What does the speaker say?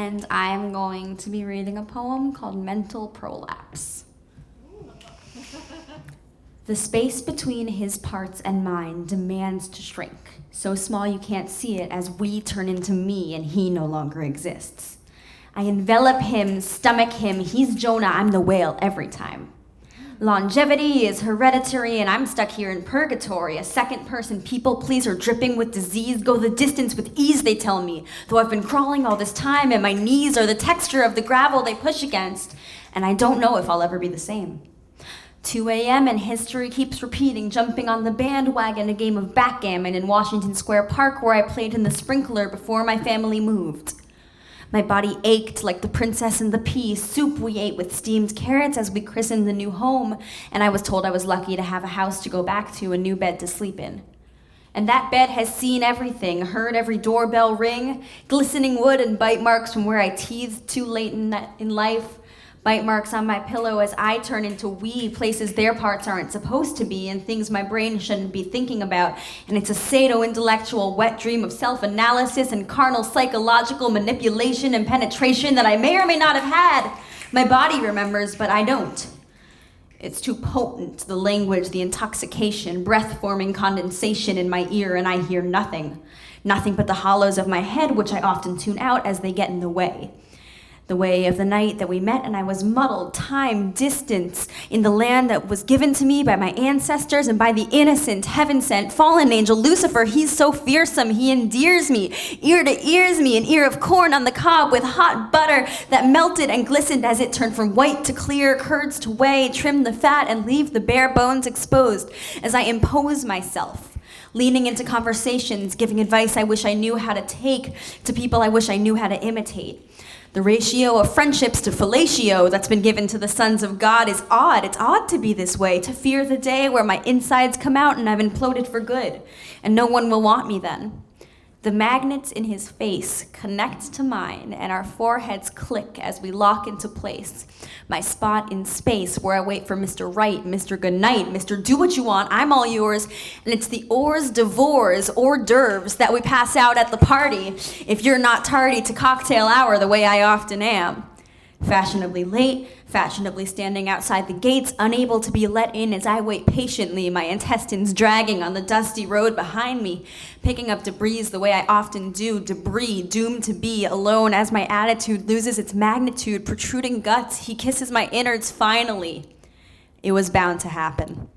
and I'm going to be reading a poem called Mental Prolapse. The space between his parts and mine demands to shrink, so small you can't see it as we turn into me and he no longer exists. I envelop him, stomach him, he's Jonah, I'm the whale every time. Longevity is hereditary and I'm stuck here in purgatory, a second person people pleaser dripping with disease, go the distance with ease they tell me, though I've been crawling all this time and my knees are the texture of the gravel they push against, and I don't know if I'll ever be the same. 2 a.m. and history keeps repeating, jumping on the bandwagon, a game of backgammon in Washington Square Park where I played in the sprinkler before my family moved. My body ached like the princess and the pea, soup we ate with steamed carrots as we christened the new home, and I was told I was lucky to have a house to go back to, a new bed to sleep in. And that bed has seen everything, heard every doorbell ring, glistening wood and bite marks from where I teethed too late in life, bite marks on my pillow as I turn into we, places their parts aren't supposed to be, and things my brain shouldn't be thinking about. And it's a pseudo-intellectual wet dream of self-analysis and carnal psychological manipulation and penetration that I may or may not have had. My body remembers, but I don't. It's too potent, the language, the intoxication, breath-forming condensation in my ear, and I hear nothing. Nothing but the hollows of my head, which I often tune out as they get in the way. The way of the night that we met and I was muddled, time, distance, in the land that was given to me by my ancestors and by the innocent, heaven-sent, fallen angel Lucifer. He's so fearsome, he endears me, ear to ears me, an ear of corn on the cob with hot butter that melted and glistened as it turned from white to clear, curds to whey, trim the fat and leave the bare bones exposed as I impose myself. Leaning into conversations, giving advice I wish I knew how to take to people I wish I knew how to imitate. The ratio of friendships to fellatio that's been given to the sons of God is odd. It's odd to be this way, to fear the day where my insides come out and I've imploded for good, and no one will want me then. The magnets in his face connect to mine, and our foreheads click as we lock into place. My spot in space where I wait for Mr. Right, Mr. Goodnight, Mr. Do What You Want, I'm all yours, and it's the hors d'oeuvres, hors d'oeuvres that we pass out at the party if you're not tardy to cocktail hour the way I often am. Fashionably late, fashionably standing outside the gates, unable to be let in as I wait patiently, my intestines dragging on the dusty road behind me, picking up debris the way I often do, debris doomed to be alone as my attitude loses its magnitude, protruding guts, he kisses my innards finally. It was bound to happen.